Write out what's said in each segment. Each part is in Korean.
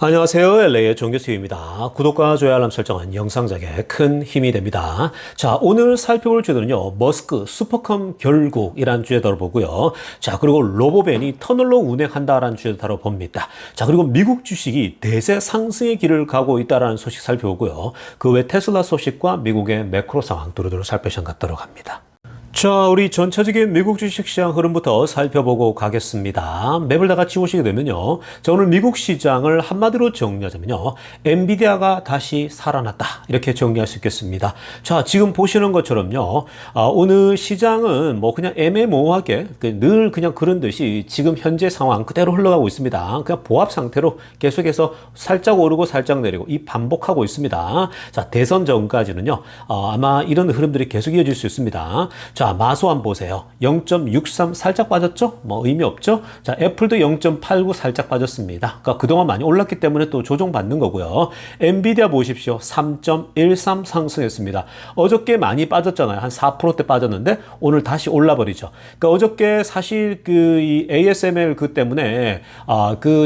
안녕하세요. LA의 정교수입니다. 구독과 좋아요 알람 설정은 영상작에 큰 힘이 됩니다. 자, 오늘 살펴볼 주제는요. 머스크 슈퍼컴 결국이란 주제 다뤄보고요. 자, 그리고 로보밴이 터널로 운행한다라는 주제 다뤄봅니다. 자, 그리고 미국 주식이 대세 상승의 길을 가고 있다라는 소식 살펴보고요. 그 외 테슬라 소식과 미국의 매크로 상황 두루두루 살펴보도록 합니다. 자, 우리 전체적인 미국 주식시장 흐름부터 살펴보고 가겠습니다. 맵을 다 같이 보시게 되면요. 자, 오늘 미국 시장을 한마디로 정리하자면요. 엔비디아가 다시 살아났다. 이렇게 정리할 수 있겠습니다. 자, 지금 보시는 것처럼요. 오늘 시장은 뭐 그냥 애매모호하게 늘 그냥 그런 듯이 지금 현재 상황 그대로 흘러가고 있습니다. 그냥 보합 상태로 계속해서 살짝 오르고 살짝 내리고 이 반복하고 있습니다. 자, 대선 전까지는요. 아마 이런 흐름들이 계속 이어질 수 있습니다. 자, 마소한 보세요. 0.63 살짝 빠졌죠? 뭐 의미 없죠? 자, 애플도 0.89 살짝 빠졌습니다. 그러니까 그동안 많이 올랐기 때문에 또 조정받는 거고요. 엔비디아 보십시오. 3.13 상승했습니다. 어저께 많이 빠졌잖아요. 한 4%대 빠졌는데 오늘 다시 올라버리죠. 그러니까 어저께 사실 이 ASML 때문에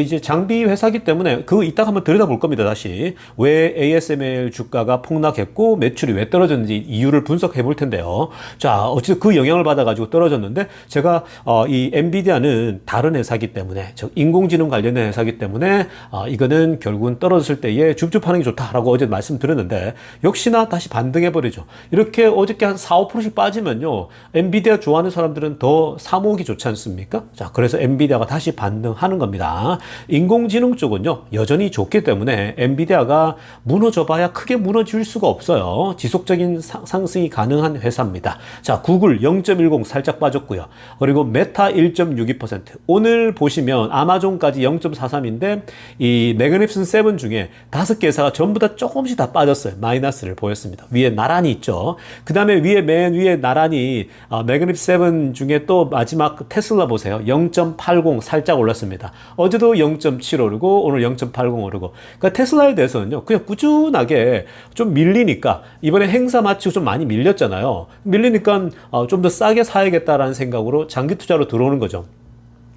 이제 장비 회사기 때문에 이따가 한번 들여다볼 겁니다. 다시 왜 ASML 주가가 폭락했고 매출이 왜 떨어졌는지 이유를 분석해 볼 텐데요. 자, 어쨌든 그 영향을 받아가지고 떨어졌는데 제가 이 엔비디아는 다른 회사기 때문에 즉 인공지능 관련된 회사기 때문에 이거는 결국은 떨어졌을 때에 줍줍하는 게 좋다라고 어제 말씀드렸는데 역시나 다시 반등해버리죠. 이렇게 어저께 한 4, 5%씩 빠지면요. 엔비디아 좋아하는 사람들은 더 사모으기 좋지 않습니까? 자, 그래서 엔비디아가 다시 반등하는 겁니다. 인공지능 쪽은요. 여전히 좋기 때문에 엔비디아가 무너져봐야 크게 무너질 수가 없어요. 지속적인 상승이 가능한 회사입니다. 자, 구글 0.10 살짝 빠졌고요. 그리고 메타 1.62%. 오늘 보시면 아마존까지 0.43인데 이 매그니피슨 7 중에 5개 회사가 전부 다 조금씩 다 빠졌어요. 마이너스를 보였습니다. 위에 나란히 있죠. 그 다음에 맨 위에 나란히 매그니피슨 7 중에 또 마지막 테슬라 보세요. 0.80 살짝 올랐습니다. 어제도 0.7 오르고 오늘 0.80 오르고. 그러니까 테슬라에 대해서는요. 그냥 꾸준하게 좀 밀리니까 이번에 행사 마치고 좀 많이 밀렸잖아요. 밀리니까 좀 더 싸게 사야겠다라는 생각으로 장기 투자로 들어오는 거죠.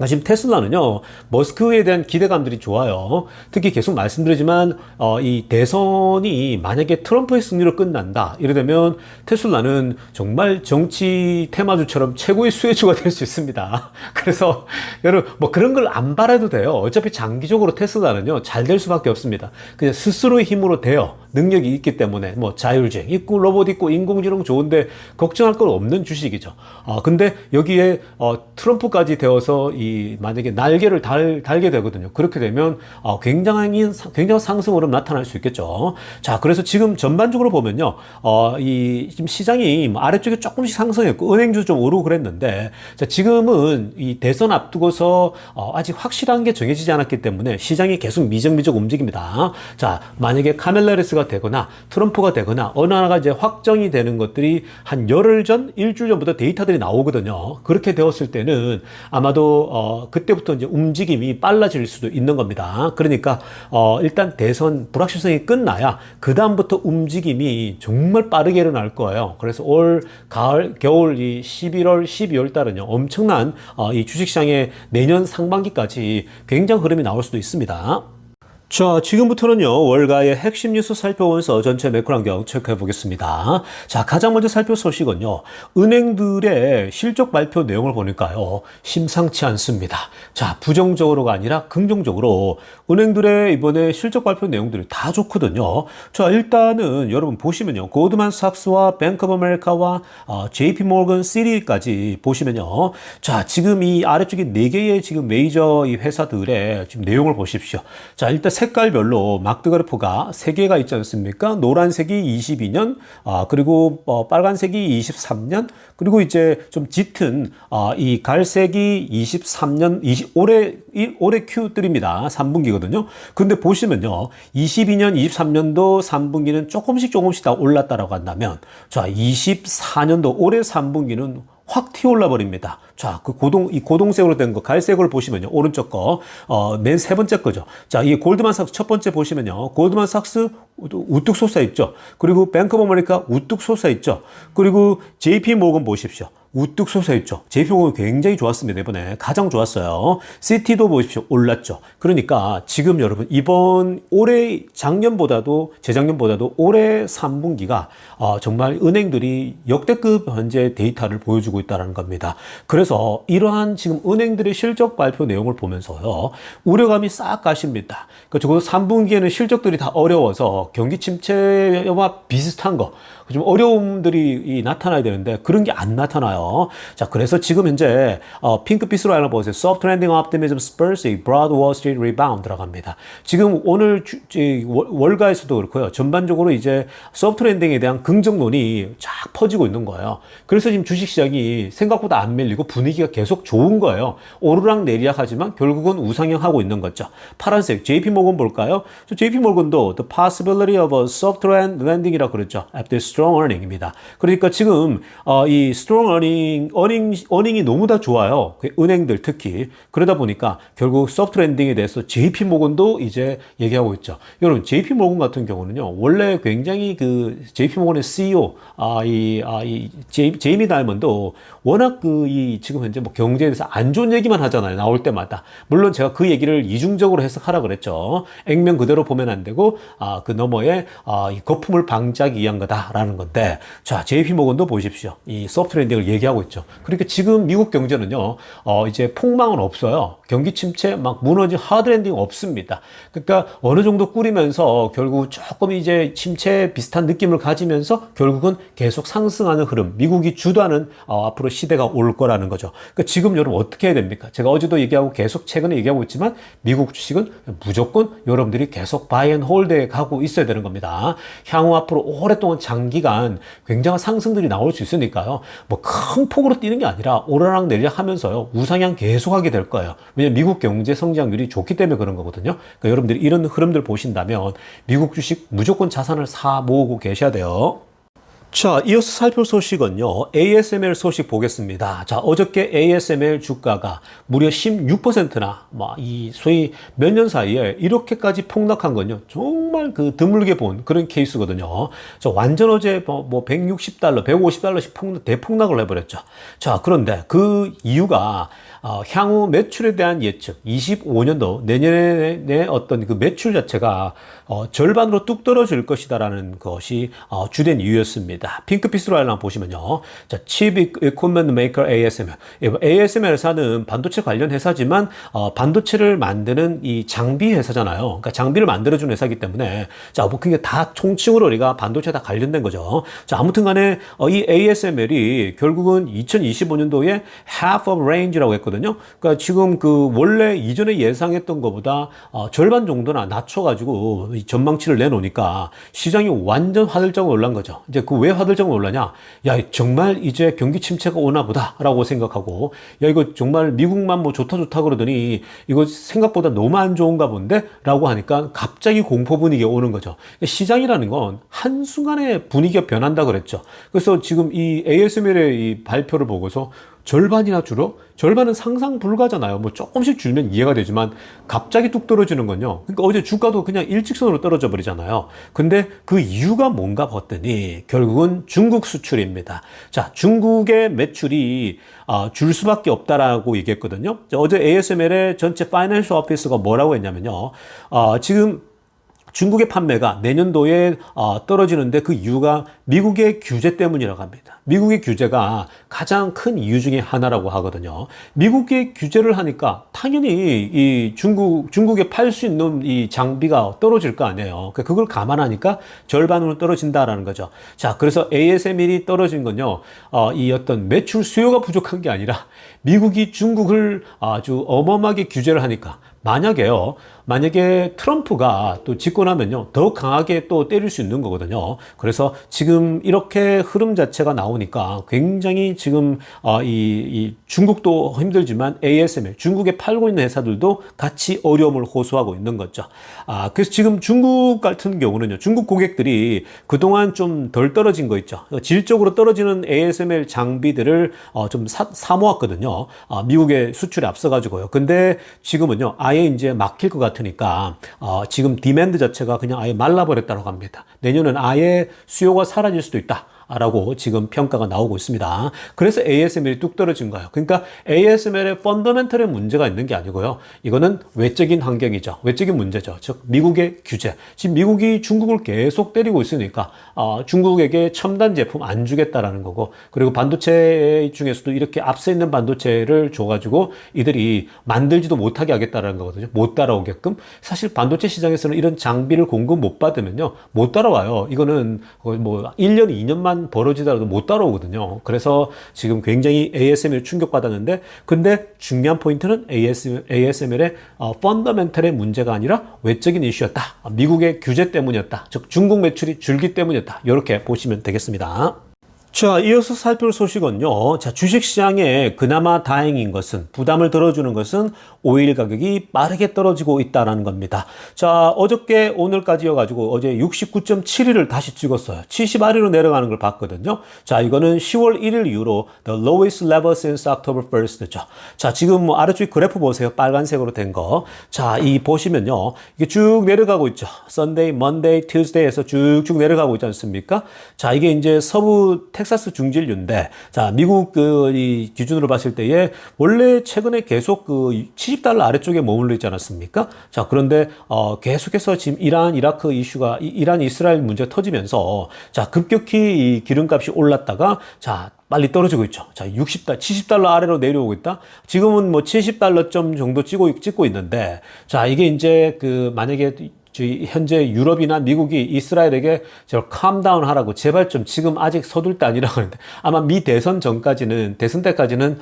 지금 테슬라는요, 머스크에 대한 기대감들이 좋아요. 특히 계속 말씀드리지만, 이 대선이 만약에 트럼프의 승리로 끝난다. 이러면 테슬라는 정말 정치 테마주처럼 최고의 수혜주가 될 수 있습니다. 그래서, 여러분, 뭐 그런 걸 안 바라도 돼요. 어차피 장기적으로 테슬라는요, 잘 될 수밖에 없습니다. 그냥 스스로의 힘으로 돼요. 능력이 있기 때문에, 뭐 자율주행 있고, 로봇 있고, 인공지능 좋은데, 걱정할 건 없는 주식이죠. 근데 여기에, 트럼프까지 되어서 만약에 날개를 달게 되거든요. 그렇게 되면 굉장한 상승 흐름 나타날 수 있겠죠. 자, 그래서 지금 전반적으로 보면요, 지금 시장이 아래쪽에 조금씩 상승했고 은행주 좀 오르고 그랬는데, 자, 지금은 이 대선 앞두고서 아직 확실한 게 정해지지 않았기 때문에 시장이 계속 미적미적 움직입니다. 자, 만약에 카멜라 해리스가 되거나 트럼프가 되거나 어느 하나가 이제 확정이 되는 것들이 한 열흘 전, 일주일 전부터 데이터들이 나오거든요. 그렇게 되었을 때는 아마도 그때부터 이제 움직임이 빨라질 수도 있는 겁니다. 그러니까 일단 대선 불확실성이 끝나야 그 다음부터 움직임이 정말 빠르게 일어날 거예요. 그래서 올 가을, 겨울 이 11월, 12월 달은요 엄청난 이 주식시장의 내년 상반기까지 굉장히 흐름이 나올 수도 있습니다. 자, 지금부터는요, 월가의 핵심 뉴스 살펴보면서 전체 매크로 환경 체크해 보겠습니다. 자, 가장 먼저 살펴볼 소식은요, 은행들의 실적 발표 내용을 보니까요, 심상치 않습니다. 자, 부정적으로가 아니라 긍정적으로 은행들의 이번에 실적 발표 내용들이 다 좋거든요. 자, 일단은 여러분 보시면요, 고드만삭스와 뱅크 오브 아메리카와 JP 모건 시리까지 보시면요, 자, 지금 이 아래쪽에 4개의 지금 메이저 이 회사들의 지금 내용을 보십시오. 자, 일단 색깔별로 막드 그래프가 3개가 있지 않습니까? 노란색이 22년, 그리고 빨간색이 23년, 그리고 이제 좀 짙은 이 갈색이 23년, 올해 Q3입니다. 3분기거든요. 근데 보시면요, 22년, 23년도 3분기는 조금씩 다 올랐다라고 한다면, 자, 24년도 올해 3분기는 확 튀어올라 버립니다. 자, 이 고동색으로 된 거, 갈색으로 보시면요. 오른쪽 거, 맨 세 번째 거죠. 자, 이 골드만삭스 첫 번째 보시면요. 골드만삭스 우뚝 솟아 있죠. 그리고 뱅크 오브 아메리카 우뚝 솟아 있죠. 그리고 JP 모건 보십시오. 우뚝 솟아있죠. JP모건 굉장히 좋았습니다. 이번에 가장 좋았어요. CT도 보십시오. 올랐죠. 그러니까 지금 여러분 이번 올해 작년보다도 재작년보다도 올해 3분기가 정말 은행들이 역대급 현재 데이터를 보여주고 있다는 겁니다. 그래서 이러한 지금 은행들의 실적 발표 내용을 보면서요. 우려감이 싹 가십니다. 그 적어도 3분기에는 실적들이 다 어려워서 경기 침체와 비슷한 거, 좀 어려움들이 나타나야 되는데 그런 게 안 나타나요. 자, 그래서 지금 현재 핑크빛으로 하나 보세요. Soft landing optimism spurs a broad Wall Street rebound 들어갑니다. 지금 오늘 월가에서도 그렇고요. 전반적으로 이제 소프트 랜딩에 대한 긍정론이 쫙 퍼지고 있는 거예요. 그래서 지금 주식시장이 생각보다 안 밀리고 분위기가 계속 좋은 거예요. 오르락 내리락 하지만 결국은 우상향하고 있는 거죠. 파란색 JP모건 볼까요? JP모건도 the possibility of a soft landing이라고 그랬죠. After strong earning입니다. 그러니까 지금 이 strong earning이 너무 다 좋아요. 은행들 특히. 그러다 보니까 결국 소프트 랜딩에 대해서 JP모건도 이제 얘기하고 있죠. 여러분 JP모건 같은 경우는요. 원래 굉장히 그 JP모건의 CEO 제이미 다이먼도 워낙 지금 현재 뭐 경제에 대해서 안 좋은 얘기만 하잖아요. 나올 때마다. 물론 제가 그 얘기를 이중적으로 해석하라 그랬죠. 액면 그대로 보면 안 되고 그 너머에 이 거품을 방지하기 위한 거다라는 건데, 자 JP모건도 보십시오. 이 소프트 랜딩을 얘기하고 있죠. 그러니까 지금 미국 경제는요. 이제 폭망은 없어요. 경기 침체 막 무너진 하드 랜딩 없습니다. 그러니까 어느 정도 꾸리면서 결국 조금 이제 침체 비슷한 느낌을 가지면서 결국은 계속 상승하는 흐름, 미국이 주도하는 앞으로 시대가 올 거라는 거죠. 그러니까 지금 여러분 어떻게 해야 됩니까? 제가 어제도 얘기하고 계속 최근에 얘기하고 있지만 미국 주식은 무조건 여러분들이 계속 바이 앤 홀드에 가고 있어야 되는 겁니다. 향후 앞으로 오랫동안 장기간 굉장한 상승들이 나올 수 있으니까요. 뭐 큰 폭으로 뛰는 게 아니라 오르락 내리락 하면서요. 우상향 계속하게 될 거예요. 왜냐면 미국 경제 성장률이 좋기 때문에 그런 거거든요. 그러니까 여러분들이 이런 흐름들 보신다면 미국 주식 무조건 자산을 사 모으고 계셔야 돼요. 자, 이어서 살펴볼 소식은요. ASML 소식 보겠습니다. 자, 어저께 ASML 주가가 무려 16%나 이 소위 몇 년 사이에 이렇게까지 폭락한 건요. 정말 드물게 본 그런 케이스거든요. 자, 완전 어제 뭐 $160, $150씩 대폭락을 해버렸죠. 자, 그런데 그 이유가 향후 매출에 대한 예측, 25년도 내년에 어떤 그 매출 자체가 절반으로 뚝 떨어질 것이다라는 것이 주된 이유였습니다. 핑크빛으로 한번 보시면요. 자, Chip Equipment Maker ASML. ASML 회사는 반도체 관련 회사지만 반도체를 만드는 이 장비 회사잖아요. 그러니까 장비를 만들어주는 회사이기 때문에 자, 뭐 그게 다 총칭으로 우리가 반도체 다 관련된 거죠. 자, 아무튼 간에 이 ASML이 결국은 2025년도에 half of range라고 했거든요. 그러니까 지금 원래 이전에 예상했던 것보다 절반 정도나 낮춰가지고 전망치를 내놓으니까 시장이 완전 화들짝 놀란 거죠. 이제 왜 화들짝 놀라냐? 야, 정말 이제 경기 침체가 오나 보다라고 생각하고, 야, 이거 정말 미국만 뭐 좋다 그러더니 이거 생각보다 너무 안 좋은가 본데라고 하니까 갑자기 공포 분위기가 오는 거죠. 시장이라는 건 한순간에 분위기가 변한다 그랬죠. 그래서 지금 이 ASML의 이 발표를 보고서 절반이나 줄어? 절반은 상상 불가잖아요. 뭐 조금씩 줄면 이해가 되지만 갑자기 뚝 떨어지는 건요. 그러니까 어제 주가도 그냥 일직선으로 떨어져 버리잖아요. 근데 그 이유가 뭔가 봤더니 결국은 중국 수출입니다. 자, 중국의 매출이 줄 수밖에 없다라고 얘기했거든요. 어제 ASML의 전체 파이낸셜 오피스가 뭐라고 했냐면요. 지금 중국의 판매가 내년도에 떨어지는데 그 이유가 미국의 규제 때문이라고 합니다. 미국의 규제가 가장 큰 이유 중에 하나라고 하거든요. 미국의 규제를 하니까 당연히 이 중국에 팔 수 있는 이 장비가 떨어질 거 아니에요. 그걸 감안하니까 절반으로 떨어진다라는 거죠. 자, 그래서 ASML이 떨어진 건요. 이 어떤 매출 수요가 부족한 게 아니라 미국이 중국을 아주 어마어마하게 규제를 하니까 만약에 트럼프가 또 집권하면요, 더 강하게 또 때릴 수 있는 거거든요. 그래서 지금 이렇게 흐름 자체가 나오니까 굉장히 지금 이 중국도 힘들지만 ASML, 중국에 팔고 있는 회사들도 같이 어려움을 호소하고 있는 거죠. 그래서 지금 중국 같은 경우는요, 중국 고객들이 그동안 좀 덜 떨어진 거 있죠. 질적으로 떨어지는 ASML 장비들을 좀 사 모았거든요. 미국의 수출에 앞서가지고요. 근데 지금은요, 아예 이제 막힐 것 같으니까 지금 디맨드 자체가 그냥 아예 말라버렸다고 합니다. 내년은 아예 수요가 사라질 수도 있다. 라고 지금 평가가 나오고 있습니다. 그래서 ASML이 뚝 떨어진 거예요. 그러니까 ASML의 펀더멘털의 문제가 있는 게 아니고요. 이거는 외적인 환경이죠. 외적인 문제죠. 즉 미국의 규제. 지금 미국이 중국을 계속 때리고 있으니까 중국에게 첨단 제품 안 주겠다라는 거고, 그리고 반도체 중에서도 이렇게 앞서 있는 반도체를 줘가지고 이들이 만들지도 못하게 하겠다라는 거거든요. 못 따라오게끔. 사실 반도체 시장에서는 이런 장비를 공급 못 받으면요, 못 따라와요. 이거는 거의 뭐 1년, 2년만 벌어지더라도 못 따라오거든요. 그래서 지금 굉장히 ASML 충격받았는데, 근데 중요한 포인트는 ASML의 펀더멘털의 문제가 아니라 외적인 이슈였다. 미국의 규제 때문이었다. 즉 중국 매출이 줄기 때문이었다. 이렇게 보시면 되겠습니다. 자, 이어서 살펴볼 소식은요. 자, 주식시장에 그나마 다행인 것은, 부담을 덜어주는 것은 오일 가격이 빠르게 떨어지고 있다는 겁니다. 자, 어저께 오늘까지여가지고 어제 69.7일을 다시 찍었어요. 70아리로 내려가는 걸 봤거든요. 자, 이거는 10월 1일 이후로 the lowest level since October 1st죠. 자, 지금 뭐 아래쪽에 그래프 보세요. 빨간색으로 된 거. 자, 이 보시면요. 이게 쭉 내려가고 있죠. Sunday, Monday, Tuesday에서 쭉쭉 내려가고 있지 않습니까? 자, 이게 이제 서부 텍사스 중진류인데, 자, 미국 이 기준으로 봤을 때에 원래 최근에 계속 70달러 아래쪽에 머물러 있지 않았습니까? 자, 그런데 계속해서 지금 이란 이라크 이슈가 이란 이스라엘 문제 터지면서 자, 급격히 이 기름값이 올랐다가 자, 빨리 떨어지고 있죠. 자, 70달러 아래로 내려오고 있다. 지금은 뭐 70달러점 정도 찍고 있는데, 자, 이게 이제 만약에 현재 유럽이나 미국이 이스라엘에게 캄다운 하라고 제발 좀 지금 아직 서둘 때 아니라고 하는데, 아마 미 대선 대선 때까지는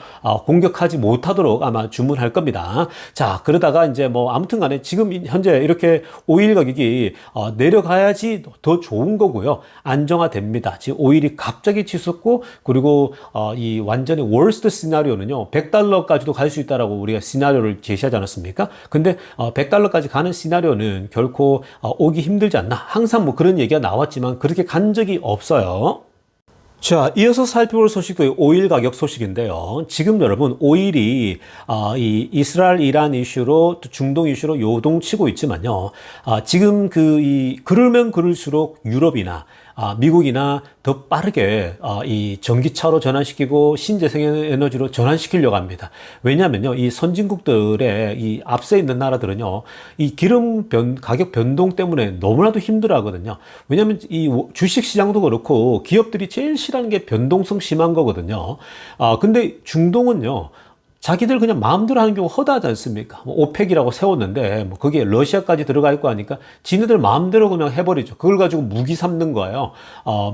공격하지 못하도록 아마 주문할 겁니다. 자, 그러다가 이제 뭐 아무튼 간에 지금 현재 이렇게 오일 가격이 내려가야지 더 좋은 거고요. 안정화됩니다. 지금 오일이 갑자기 치솟고, 그리고 이 완전히 월스트 시나리오는요, 100달러까지도 갈 수 있다라고 우리가 시나리오를 제시하지 않았습니까? 근데 100달러까지 가는 시나리오는 결코 오기 힘들지 않나. 항상 뭐 그런 얘기가 나왔지만 그렇게 간 적이 없어요. 자, 이어서 살펴볼 소식도 오일 가격 소식인데요. 지금 여러분, 오일이 이 이스라엘 이란 이슈로, 또 중동 이슈로 요동치고 있지만요. 지금 그러면 그럴수록 유럽이나 미국이나 더 빠르게 이 전기차로 전환시키고 신재생에너지로 전환시키려고 합니다. 왜냐하면요, 이 선진국들의 이 앞서 있는 나라들은요, 이 기름 가격 변동 때문에 너무나도 힘들어하거든요. 왜냐하면 이 주식 시장도 그렇고 기업들이 제일 싫어하는 게 변동성 심한 거거든요. 근데 중동은요, 자기들 그냥 마음대로 하는 경우 허다하지 않습니까? 뭐 오펙이라고 세웠는데 뭐 거기에 러시아까지 들어가 있고 하니까 지네들 마음대로 그냥 해버리죠. 그걸 가지고 무기 삼는 거예요.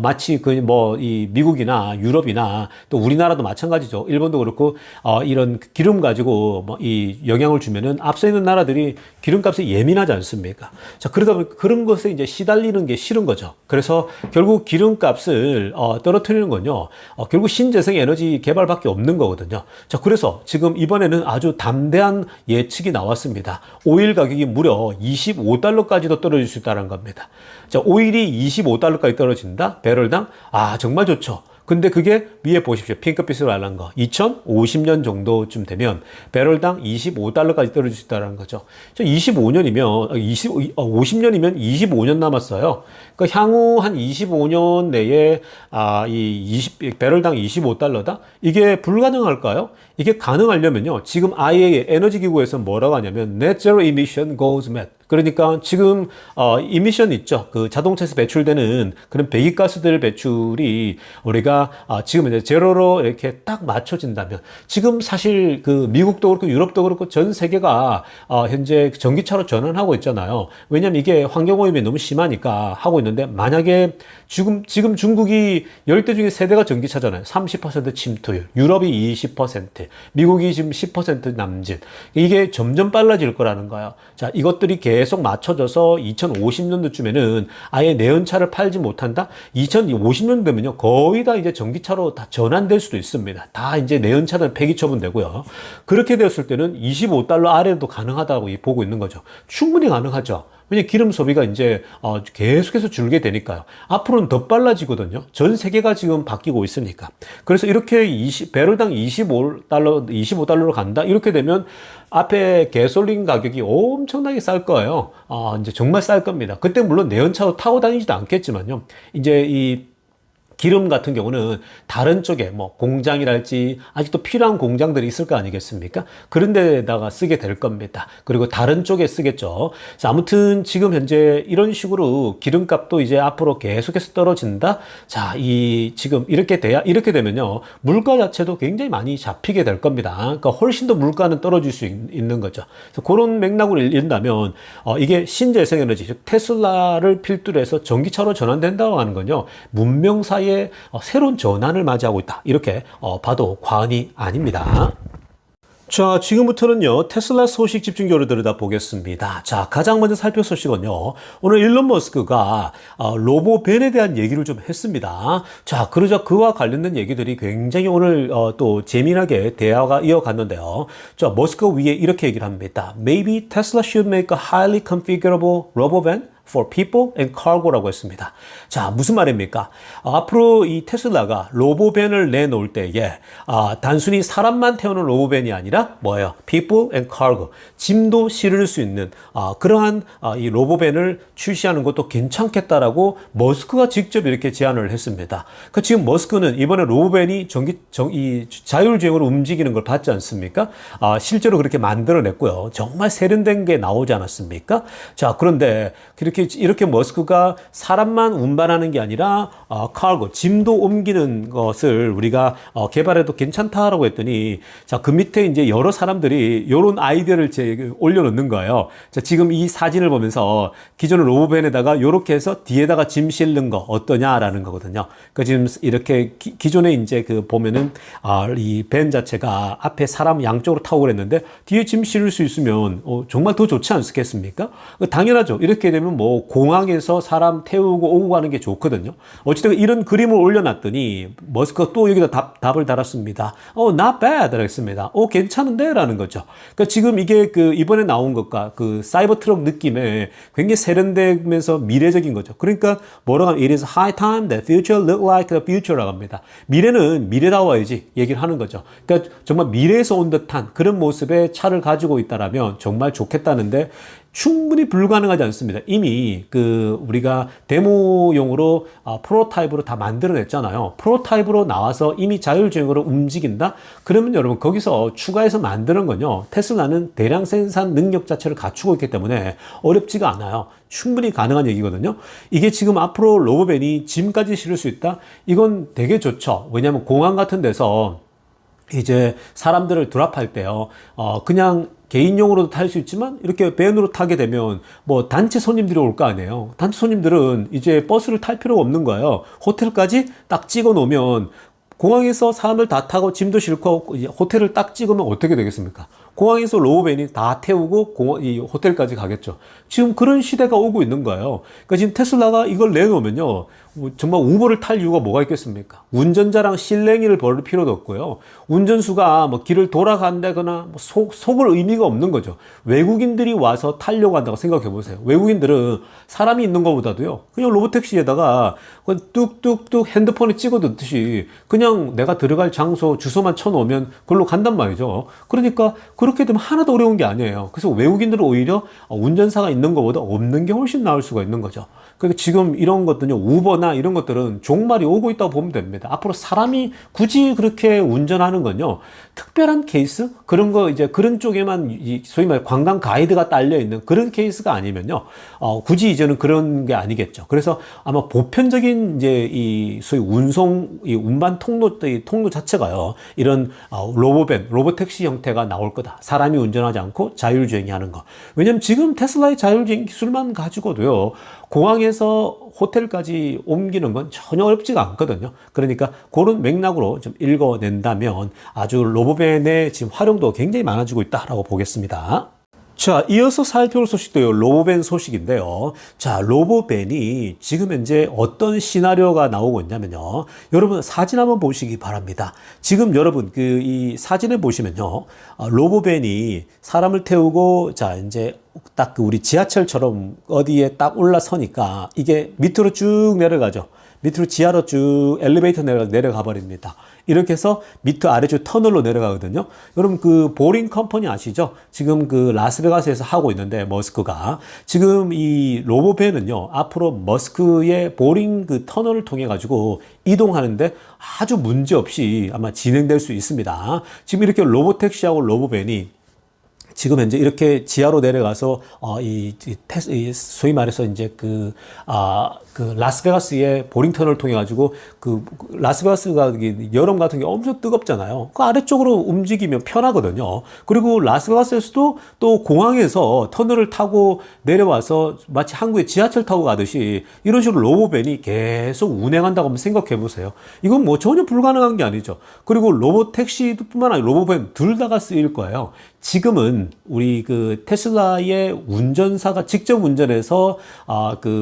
마치 이 미국이나 유럽이나 또 우리나라도 마찬가지죠. 일본도 그렇고 이런 기름 가지고 뭐 이 영향을 주면은 앞서 있는 나라들이 기름값에 예민하지 않습니까? 자, 그러다 보니 그런 것에 이제 시달리는 게 싫은 거죠. 그래서 결국 기름값을 떨어뜨리는 건요, 결국 신재생 에너지 개발밖에 없는 거거든요. 자, 그래서 지금 이번에는 아주 담대한 예측이 나왔습니다. 오일 가격이 무려 25달러까지도 떨어질 수 있다는 겁니다. 자, 오일이 25달러까지 떨어진다? 배럴당? 정말 좋죠. 근데 그게 위에 보십시오. 핑크빛으로 알란 거. 2050년 정도쯤 되면 배럴당 25달러까지 떨어질 수 있다는 거죠. 50년이면 25년 남았어요. 그러니까 향후 한 25년 내에 배럴당 25달러다? 이게 불가능할까요? 이게 가능하려면요, 지금 IEA 에너지 기구에서 뭐라고 하냐면 Net Zero Emission Goals Met. 그러니까 지금 이미션 있죠. 그 자동차에서 배출되는 그런 배기가스들 배출이 우리가 지금 이제 제로로 이렇게 딱 맞춰진다면, 지금 사실 그 미국도 그렇고 유럽도 그렇고 전 세계가 현재 전기차로 전환하고 있잖아요. 왜냐면 이게 환경오염이 너무 심하니까 하고 있는데, 만약에 지금 중국이 10대 중에 3대가 전기차잖아요. 30% 침투율, 유럽이 20%, 미국이 지금 10% 남짓. 이게 점점 빨라질 거라는 거예요. 자, 이것들이 계속 맞춰져서 2050년도쯤에는 아예 내연차를 팔지 못한다? 2050년 되면요, 거의 다 이제 전기차로 다 전환될 수도 있습니다. 다 이제 내연차는 폐기 처분되고요. 그렇게 되었을 때는 25달러 아래도 가능하다고 보고 있는 거죠. 충분히 가능하죠. 왜냐면 기름 소비가 이제 계속해서 줄게 되니까요. 앞으로는 더 빨라지거든요. 전 세계가 지금 바뀌고 있으니까. 그래서 이렇게 배럴당 25달러로 간다? 이렇게 되면 앞에 가솔린 가격이 엄청나게 쌀 거예요. 이제 정말 쌀 겁니다. 그때 물론 내연차로 타고 다니지도 않겠지만요. 이제 이 기름 같은 경우는 다른 쪽에 뭐 공장이랄지 아직도 필요한 공장들이 있을 거 아니겠습니까? 그런 데다가 쓰게 될 겁니다. 그리고 다른 쪽에 쓰겠죠. 자, 아무튼 지금 현재 이런 식으로 기름값도 이제 앞으로 계속해서 떨어진다. 자, 지금 이렇게 되면요. 물가 자체도 굉장히 많이 잡히게 될 겁니다. 그러니까 훨씬 더 물가는 떨어질 수 있는 거죠. 그래서 그런 맥락으로 읽는다면, 이게 신재생에너지, 즉 테슬라를 필두로 해서 전기차로 전환된다고 하는 건요. 문명사의 새로운 전환을 맞이하고 있다. 이렇게 봐도 과언이 아닙니다. 자, 지금부터는요, 테슬라 소식 집중적으로 들여다보겠습니다. 자, 가장 먼저 살펴볼 소식은요, 오늘 일론 머스크가 로보벤에 대한 얘기를 좀 했습니다. 자, 그러자 그와 관련된 얘기들이 굉장히 오늘 또 재미나게 대화가 이어갔는데요. 자, 머스크가 위에 이렇게 얘기를 합니다. Maybe Tesla should make a highly configurable robovan for people and cargo라고 했습니다. 자, 무슨 말입니까? 앞으로 이 테슬라가 로보밴을 내놓을 때에 단순히 사람만 태우는 로보밴이 아니라 뭐예요? people and cargo, 짐도 실을 수 있는 그러한 이 로보밴을 출시하는 것도 괜찮겠다라고 머스크가 직접 이렇게 제안을 했습니다. 그 지금 머스크는 이번에 로보밴이 이 자율주행으로 움직이는 걸 봤지 않습니까? 실제로 그렇게 만들어냈고요. 정말 세련된 게 나오지 않았습니까? 자, 그런데 이렇게 머스크가 사람만 운반하는 게 아니라 카고 짐도 옮기는 것을 우리가 개발해도 괜찮다라고 했더니 자, 그 밑에 이제 여러 사람들이 이런 아이디어를 올려놓는 거예요. 자, 지금 이 사진을 보면서 기존의 로보밴에다가 이렇게 해서 뒤에다가 짐 실는 거 어떠냐라는 거거든요. 그러니까 지금 이렇게 기존에 이제 그 보면은 이 밴 자체가 앞에 사람 양쪽으로 타고 그랬는데 뒤에 짐 실을 수 있으면 정말 더 좋지 않겠습니까? 당연하죠. 이렇게 되면 뭐 공항에서 사람 태우고 오고 가는 게 좋거든요. 어쨌든 이런 그림을 올려놨더니 머스크가 또 여기다 답을 달았습니다. not bad 했습니다. 괜찮은데? 라는 거죠. 그러니까 지금 이게 이번에 나온 것과 그 사이버 트럭 느낌에 굉장히 세련되면서 미래적인 거죠. 그러니까 뭐라고 하면 it is high time that future look like the future라고 합니다. 미래는 미래다워야지 얘기를 하는 거죠. 그러니까 정말 미래에서 온 듯한 그런 모습의 차를 가지고 있다라면 정말 좋겠다는데 충분히 불가능하지 않습니다. 이미 우리가 데모용으로 프로타입으로 다 만들어냈잖아요. 프로타입으로 나와서 이미 자율주행으로 움직인다? 그러면 여러분 거기서 추가해서 만드는 건요. 테슬라는 대량 생산 능력 자체를 갖추고 있기 때문에 어렵지가 않아요. 충분히 가능한 얘기거든요. 이게 지금 앞으로 로보밴이 짐까지 실을 수 있다? 이건 되게 좋죠. 왜냐하면 공항 같은 데서 이제 사람들을 드랍할 때요. 그냥 개인용으로도 탈 수 있지만 이렇게 밴으로 타게 되면 뭐 단체 손님들이 올 거 아니에요. 단체 손님들은 이제 버스를 탈 필요가 없는 거예요. 호텔까지 딱 찍어 놓으면 공항에서 사람들 다 타고 짐도 싣고 호텔을 딱 찍으면 어떻게 되겠습니까? 공항에서 로보밴이 다 태우고 이 호텔까지 가겠죠. 지금 그런 시대가 오고 있는 거예요. 그러니까 지금 테슬라가 이걸 내놓으면요. 정말 우버를 탈 이유가 뭐가 있겠습니까? 운전자랑 실랭이를 벌일 필요도 없고요. 운전수가 뭐 길을 돌아간다거나 뭐 속을 의미가 없는 거죠. 외국인들이 와서 타려고 한다고 생각해 보세요. 외국인들은 사람이 있는 것보다도요. 그냥 로보택시에다가 뚝뚝뚝 핸드폰에 찍어뒀듯이 그냥 내가 들어갈 장소 주소만 쳐놓으면 그걸로 간단 말이죠. 그러니까 그렇게 되면 하나도 어려운 게 아니에요. 그래서 외국인들은 오히려 운전사가 있는 것보다 없는 게 훨씬 나을 수가 있는 거죠. 그러니까 지금 이런 것들은요, 우버나 이런 것들은 종말이 오고 있다고 보면 됩니다. 앞으로 사람이 굳이 그렇게 운전하는 건요, 특별한 케이스? 그런 거, 이제 그런 쪽에만 소위 말해 관광 가이드가 딸려있는 그런 케이스가 아니면요, 굳이 이제는 그런 게 아니겠죠. 그래서 아마 보편적인 이제 이 소위 이 운반 통로 자체가요, 이런 로보밴, 로보택시 형태가 나올 거다. 사람이 운전하지 않고 자율주행이 하는 거. 왜냐면 지금 테슬라의 자율주행 기술만 가지고도요, 공항에서 호텔까지 옮기는 건 전혀 어렵지가 않거든요. 그러니까 그런 맥락으로 좀 읽어낸다면 아주 로보밴의 지금 활용도 굉장히 많아지고 있다라고 보겠습니다. 자, 이어서 살펴볼 소식도요, 로보밴 소식인데요. 자, 로보밴이 지금 현재 어떤 시나리오가 나오고 있냐면요. 여러분 사진 한번 보시기 바랍니다. 지금 여러분 이 사진에 보시면요. 로보밴이 사람을 태우고 자, 이제 딱 그 우리 지하철처럼 어디에 딱 올라서니까 이게 밑으로 쭉 내려가죠. 밑으로 지하로 쭉 엘리베이터 내려가 버립니다. 이렇게 해서 밑으로 아래쪽 터널로 내려가거든요. 여러분 그 보링 컴퍼니 아시죠? 지금 그 라스베가스에서 하고 있는데 머스크가 지금 이 로보밴은요 앞으로 머스크의 보링 그 터널을 통해 가지고 이동하는데 아주 문제 없이 아마 진행될 수 있습니다. 지금 이렇게 로보택시하고 로보밴이 지금 현재 이렇게 지하로 내려가서 소위 말해서 이제 그 라스베가스의 보링 터널을 통해 가지고 그 라스베가스가 여름 같은 게 엄청 뜨겁잖아요. 그 아래쪽으로 움직이면 편하거든요. 그리고 라스베가스에서도 또 공항에서 터널을 타고 내려와서 마치 한국의 지하철 타고 가듯이 이런 식으로 로보밴이 계속 운행한다고 한번 생각해 보세요. 이건 뭐 전혀 불가능한 게 아니죠. 그리고 로봇 택시뿐만 아니라 로보밴 둘 다가 쓰일 거예요. 지금은 우리 그 테슬라의 운전사가 직접 운전해서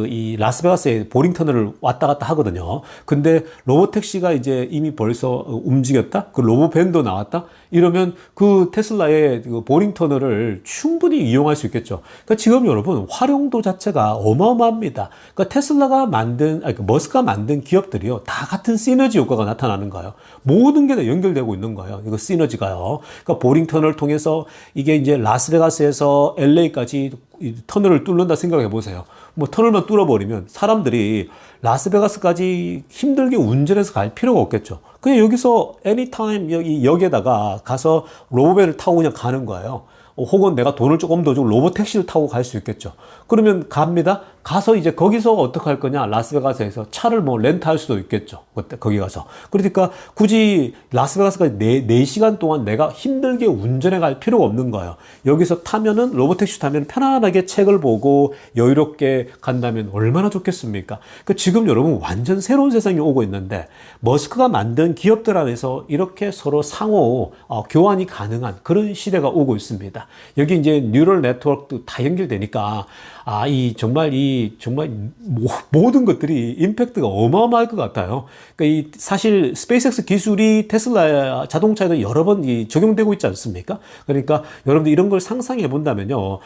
이 라스베가스의 보링 터널을 왔다 갔다 하거든요. 근데 로봇 택시가 이제 이미 벌써 움직였다? 그 로보밴도 나왔다? 이러면 그 테슬라의 그 보링 터널을 충분히 이용할 수 있겠죠. 그러니까 지금 여러분 활용도 자체가 어마어마합니다. 그러니까 테슬라가 머스크가 만든 기업들이요 다 같은 시너지 효과가 나타나는 거예요. 모든 게 다 연결되고 있는 거예요. 이거 시너지가요. 그러니까 보링 터널을 통해서 이게 이제 라스베가스에서 LA까지 터널을 뚫는다 생각해 보세요. 뭐 터널만 뚫어버리면 사람들이 라스베가스까지 힘들게 운전해서 갈 필요가 없겠죠. 그냥 여기서 애니타임 여기 역에다가 가서 로보밴을 타고 그냥 가는 거예요. 혹은 내가 돈을 조금 더 주고 로봇 택시를 타고 갈 수 있겠죠. 그러면 갑니다. 가서 이제 거기서 어떻게 할 거냐? 라스베가스에서 차를 뭐 렌트할 수도 있겠죠. 그때 거기 가서. 그러니까 굳이 라스베가스까지 4시간 동안 내가 힘들게 운전해 갈 필요가 없는 거예요. 여기서 타면은 로봇 택시 타면 편안하게 책을 보고 여유롭게 간다면 얼마나 좋겠습니까? 그러니까 지금 여러분 완전 새로운 세상이 오고 있는데 머스크가 만든 기업들 안에서 이렇게 서로 상호 교환이 가능한 그런 시대가 오고 있습니다. 여기 이제 뉴럴 네트워크도 다 연결되니까 정말 모든 것들이 임팩트가 어마어마할 것 같아요. 그러니까 사실 스페이스X 기술이 테슬라 자동차에도 여러 번 적용되고 있지 않습니까? 그러니까 여러분들 이런 걸 상상해 본다면요,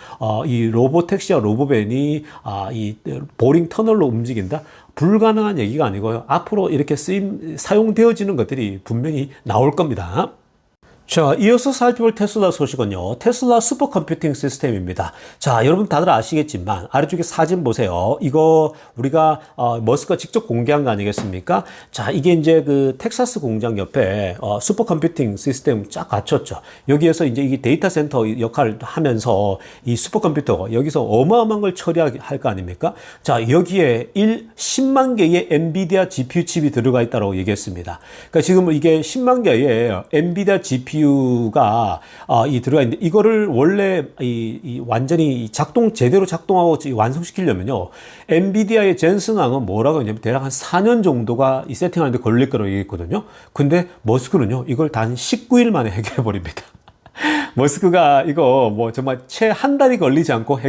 이 로봇 택시와 로보밴이 이 보링 터널로 움직인다? 불가능한 얘기가 아니고요. 앞으로 이렇게 사용되어지는 것들이 분명히 나올 겁니다. 자, 이어서 살펴볼 테슬라 소식은요, 테슬라 슈퍼컴퓨팅 시스템입니다. 자, 여러분 다들 아시겠지만 아래쪽에 사진 보세요. 이거 우리가 머스크가 직접 공개한 거 아니겠습니까? 자, 이게 이제 그 텍사스 공장 옆에 슈퍼컴퓨팅 시스템 쫙 갖췄죠. 여기에서 이제 이게 데이터 센터 역할을 하면서 이 슈퍼컴퓨터가 여기서 어마어마한 걸 처리할 거 아닙니까? 자, 여기에 10만 개의 엔비디아 GPU 칩이 들어가 있다고 얘기했습니다. 그러니까 지금 이게 10만 개의 엔비디아 GPU가 들어가 있는데, 이거를 원래 완전히 제대로 작동하고 완성시키려면요, 엔비디아의 젠슨왕은 뭐라고 했냐면 대략 한 4년 정도가 이 세팅하는데 걸릴 거라고 얘기했거든요. 근데 머스크는요, 이걸 단 19일 만에 해결해 버립니다. 머스크가 이거 뭐 정말 채 한 달이 걸리지 않고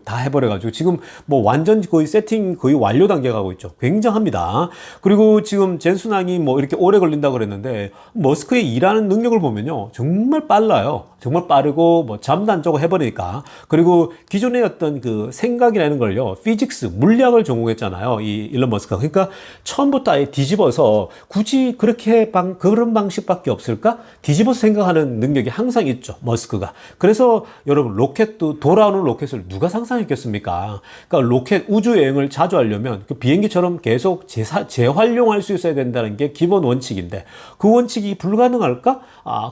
다 해버려가지고 지금 뭐 완전 거의 세팅 거의 완료 단계 가고 있죠. 굉장합니다. 그리고 지금 젠슨왕이 뭐 이렇게 오래 걸린다고 그랬는데 머스크의 일하는 능력을 보면요, 정말 빨라요. 정말 빠르고 뭐 잠도 안 자고 해버리니까. 그리고 기존의 어떤 그 생각이라는 걸요, 피직스 물리학을 전공했잖아요, 이 일론 머스크가. 그러니까 처음부터 아예 뒤집어서 굳이 그런 방식밖에 없을까? 뒤집어서 생각하는 능력이 항상 있죠, 머스크가. 그래서 여러분 로켓도, 돌아오는 로켓을 누가 상상했겠습니까? 그러니까 로켓 우주 여행을 자주 하려면 그 비행기처럼 계속 재활용할 수 있어야 된다는 게 기본 원칙인데, 그 원칙이 불가능할까?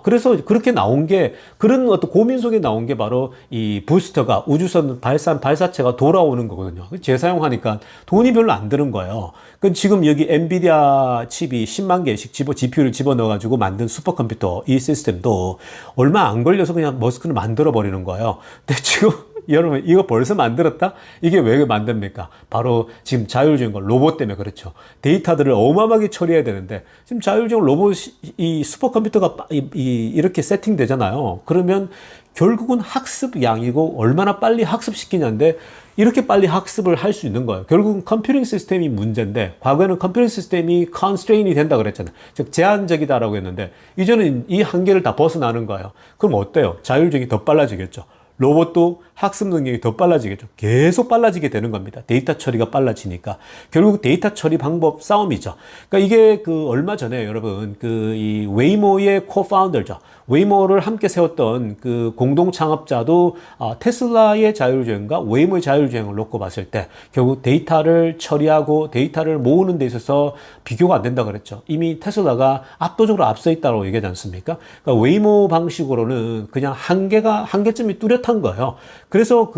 그래서 그렇게 나온 게, 그런 어떤 고민 속에 나온 게 바로 이 부스터가, 우주선 발사체가 돌아오는 거거든요. 재사용하니까 돈이 별로 안 드는 거예요. 그 지금 여기 엔비디아 칩이 10만 개씩 GPU를 집어넣어가지고 만든 슈퍼컴퓨터 이 시스템도 얼마 안 걸려서 그냥 머스크는 만들어 버리는 거예요. 근데 지금 여러분 이거 벌써 만들었다? 이게 왜 만듭니까? 바로 지금 자율주행과 로봇 때문에 그렇죠. 데이터들을 어마어마하게 처리해야 되는데 지금 자율주행 로봇 이 슈퍼컴퓨터가 이렇게 세팅되잖아요. 그러면 결국은 학습량이고 얼마나 빨리 학습시키냐인데, 이렇게 빨리 학습을 할 수 있는 거예요. 결국은 컴퓨팅 시스템이 문제인데, 과거에는 컴퓨팅 시스템이 constraint이 된다 그랬잖아요. 즉 제한적이다라고 했는데, 이제는 이 한계를 다 벗어나는 거예요. 그럼 어때요? 자율주행이 더 빨라지겠죠. 로봇도 학습 능력이 더 빨라지겠죠. 계속 빨라지게 되는 겁니다. 데이터 처리가 빨라지니까. 결국 데이터 처리 방법 싸움이죠. 그러니까 이게 얼마 전에 여러분, 이 웨이모의 코파운더죠. 웨이모를 함께 세웠던 공동 창업자도 테슬라의 자율주행과 웨이모의 자율주행을 놓고 봤을 때 결국 데이터를 처리하고 데이터를 모으는 데 있어서 비교가 안 된다 그랬죠. 이미 테슬라가 압도적으로 앞서 있다고 얘기하지 않습니까? 그러니까 웨이모 방식으로는 그냥 한계점이 뚜렷한 거예요. 그래서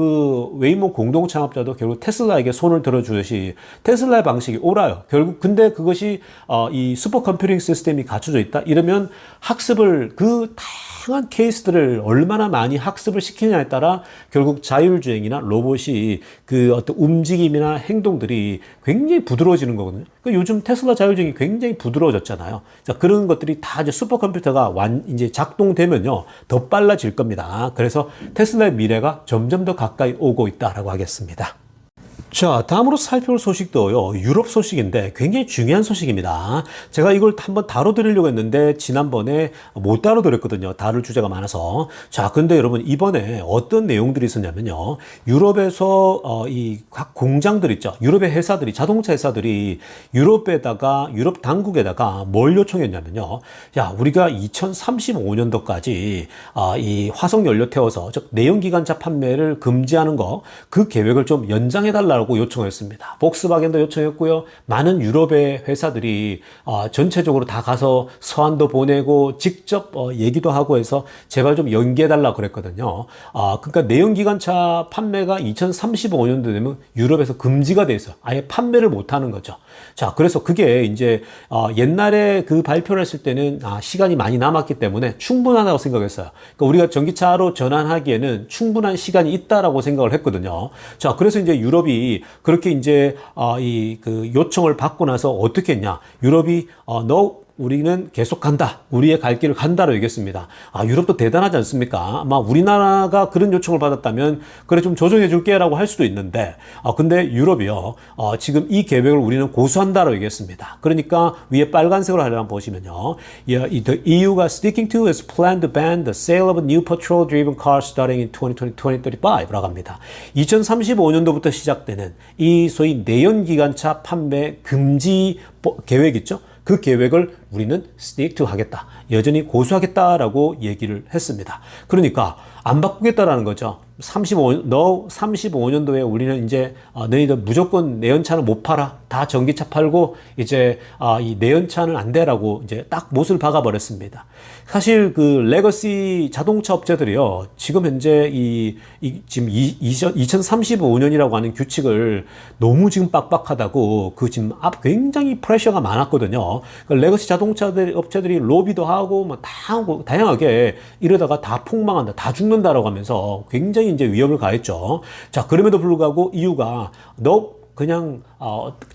웨이모 공동 창업자도 결국 테슬라에게 손을 들어주듯이 테슬라의 방식이 옳아요. 결국 근데 그것이 이 슈퍼컴퓨팅 시스템이 갖춰져 있다 이러면 학습을 다양한 케이스들을 얼마나 많이 학습을 시키느냐에 따라 결국 자율주행이나 로봇이 어떤 움직임이나 행동들이 굉장히 부드러워지는 거거든요. 그러니까 요즘 테슬라 자율주행이 굉장히 부드러워졌잖아요. 자, 그런 것들이 다 이제 슈퍼컴퓨터가 이제 작동되면요, 더 빨라질 겁니다. 그래서 테슬라의 미래가 점점 더 가까이 오고 있다라고 하겠습니다. 자, 다음으로 살펴볼 소식도요, 유럽 소식인데 굉장히 중요한 소식입니다. 제가 이걸 한번 다뤄드리려고 했는데 지난번에 못 다뤄드렸거든요. 다룰 주제가 많아서. 자, 근데 여러분 이번에 어떤 내용들이 있었냐면요, 유럽에서 이 각 공장들 있죠. 유럽의 회사들이, 자동차 회사들이 유럽 당국에다가 뭘 요청했냐면요, 야, 우리가 2035년도까지 이 화석 연료 태워서 즉 내연기관차 판매를 금지하는 그 계획을 좀 연장해달라고 요청했습니다. 폭스바겐도 요청했고요. 많은 유럽의 회사들이 전체적으로 다 가서 서한도 보내고 직접 얘기도 하고 해서 제발 좀 연기해달라고 그랬거든요. 그러니까 내연기관차 판매가 2035년도 되면 유럽에서 금지가 돼 있어요. 아예 판매를 못하는 거죠. 자, 그래서 그게 이제 옛날에 발표를 했을 때는 시간이 많이 남았기 때문에 충분하다고 생각했어요. 그러니까 우리가 전기차로 전환하기에는 충분한 시간이 있다라고 생각을 했거든요. 자, 그래서 이제 유럽이 그렇게 이제 요청을 받고 나서 어떻게 했냐? 유럽이 우리는 계속 간다. 우리의 갈 길을 간다로 얘기했습니다. 유럽도 대단하지 않습니까? 아마 우리나라가 그런 요청을 받았다면 그래 좀 조정해 줄게라고 할 수도 있는데 근데 유럽이요. 지금 이 계획을 우리는 고수한다로 얘기했습니다. 그러니까 위에 빨간색으로 하려면 보시면요. The EU가 sticking to its plan to ban the sale of new petrol-driven cars starting in 2035라고 합니다. 2035년도부터 시작되는 이 소위 내연기관차 판매 금지 계획 있죠? 그 계획을 우리는 stick to 하겠다. 여전히 고수하겠다라고 얘기를 했습니다. 그러니까 안 바꾸겠다라는 거죠. 35년도에 우리는 이제 너희들 무조건 내연차는 못 팔아. 다 전기차 팔고 이제 이 내연차는 안 돼라고 이제 딱 못을 박아버렸습니다. 사실 레거시 자동차 업체들이요, 지금 현재 지금 2035년이라고 하는 규칙을 너무 지금 빡빡하다고 지금 굉장히 프레셔가 많았거든요. 레거시 자동차 업체들이 로비도 하고 뭐 다양하게 이러다가 다 폭망한다, 다 죽는다라고 하면서 굉장히 이제 위협을 가했죠. 자, 그럼에도 불구하고 EU가 그냥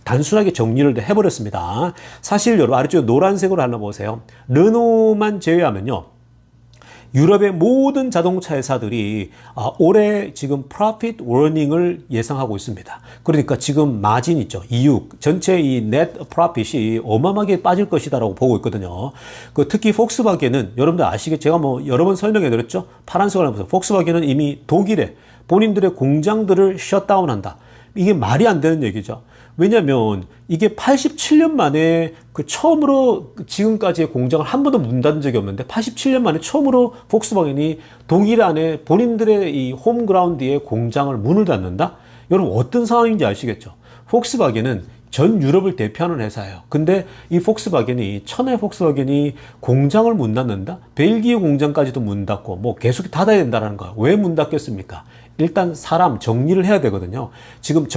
단순하게 정리를 해버렸습니다. 사실 여러분 아래쪽에 노란색으로 하나 보세요. 르노만 제외하면요, 유럽의 모든 자동차 회사들이 올해 지금 프로핏 워닝을 예상하고 있습니다. 그러니까 지금 마진 있죠. EU 전체 이 넷 프로핏이 어마어마하게 빠질 것이다라고 보고 있거든요. 특히 폭스바겐은 여러분들 아시겠죠? 제가 여러 번 설명해 드렸죠. 파란색을 하면서 폭스바겐은 이미 독일에 본인들의 공장들을 셧다운한다. 이게 말이 안 되는 얘기죠. 왜냐면 이게 87년 만에 처음으로 지금까지의 공장을 한 번도 문 닫은 적이 없는데 87년 만에 처음으로 폭스바겐이 독일 안에 본인들의 이 홈그라운드의 공장을 문을 닫는다? 여러분 어떤 상황인지 아시겠죠? 폭스바겐은 전 유럽을 대표하는 회사예요. 근데 이 천하의 폭스바겐이 공장을 문 닫는다? 벨기에 공장까지도 문 닫고 계속 닫아야 된다는 거야. 왜 문 닫겠습니까? 일단 사람 정리를 해야 되거든요. 지금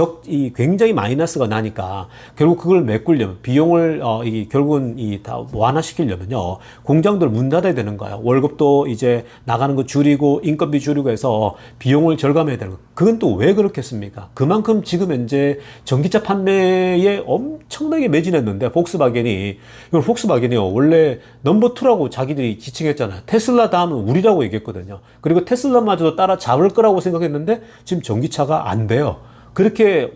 굉장히 마이너스가 나니까 결국 그걸 메꾸려면 비용을 결국은 다 완화시키려면요, 공장들 문 닫아야 되는 거예요. 월급도 이제 나가는 거 줄이고 인건비 줄이고 해서 비용을 절감해야 되는 거예요. 그건 또 왜 그렇겠습니까? 그만큼 지금 현재 전기차 판매에 엄청나게 매진했는데 폭스바겐이요 원래 넘버2라고 자기들이 지칭했잖아요. 테슬라 다음은 우리라고 얘기했거든요. 그리고 테슬라마저도 따라잡을 거라고 생각했는데 지금 전기차가 안 돼요. 그렇게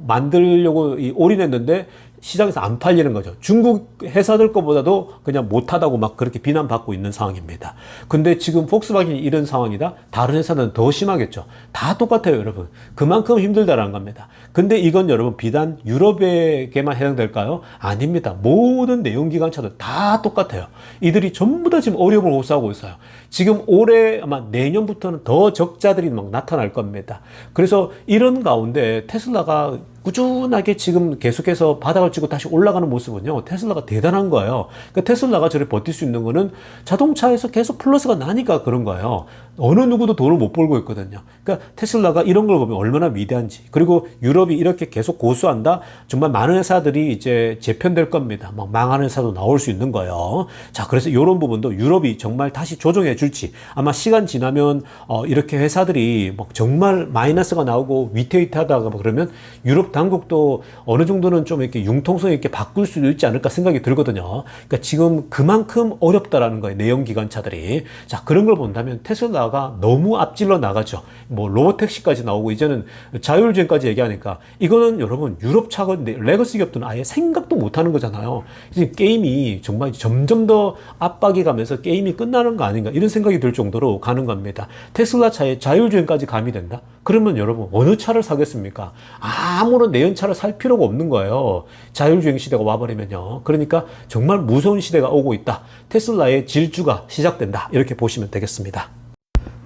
만들려고 올인했는데 시장에서 안 팔리는 거죠. 중국 회사들 거보다도 그냥 못하다고 막 그렇게 비난받고 있는 상황입니다. 근데 지금 폭스바겐이 이런 상황이다? 다른 회사는 더 심하겠죠. 다 똑같아요, 여러분. 그만큼 힘들다라는 겁니다. 근데 이건 여러분 비단 유럽에게만 해당될까요? 아닙니다. 모든 내연기관차들 다 똑같아요. 이들이 전부 다 지금 어려움을 호소하고 있어요. 지금 올해 아마 내년부터는 더 적자들이 막 나타날 겁니다. 그래서 이런 가운데 테슬라가 꾸준하게 지금 계속해서 바닥을 치고 다시 올라가는 모습은요, 테슬라가 대단한 거예요. 그러니까 테슬라가 저를 버틸 수 있는 거는 자동차에서 계속 플러스가 나니까 그런 거예요. 어느 누구도 돈을 못 벌고 있거든요. 그러니까 테슬라가 이런 걸 보면 얼마나 위대한지. 그리고 유럽이 이렇게 계속 고수한다? 정말 많은 회사들이 이제 재편될 겁니다. 막 망하는 회사도 나올 수 있는 거예요. 자, 그래서 이런 부분도 유럽이 정말 다시 조정해 줄지. 아마 시간 지나면 이렇게 회사들이 막 정말 마이너스가 나오고 위태위태하다가 뭐 그러면 유럽 당국도 어느 정도는 좀 이렇게 융통성 있게 바꿀 수도 있지 않을까 생각이 들거든요. 그러니까 지금 그만큼 어렵다라는 거예요. 내연기관차들이. 자, 그런 걸 본다면 테슬라가 너무 앞질러 나가죠. 뭐 로보택시까지 나오고 이제는 자율주행까지 얘기하니까 이거는 여러분 유럽 차가 레거시 기업들은 아예 생각도 못 하는 거잖아요. 이제 게임이 정말 점점 더 압박이 가면서 게임이 끝나는 거 아닌가 이런 생각이 들 정도로 가는 겁니다. 테슬라 차에 자율주행까지 가미된다? 그러면 여러분 어느 차를 사겠습니까? 아무런 내연차를 살 필요가 없는 거예요. 자율주행 시대가 와버리면요. 그러니까 정말 무서운 시대가 오고 있다. 테슬라의 질주가 시작된다. 이렇게 보시면 되겠습니다.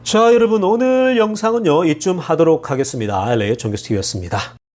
자, 여러분 오늘 영상은요 이쯤 하도록 하겠습니다. LA 정교스TV였습니다.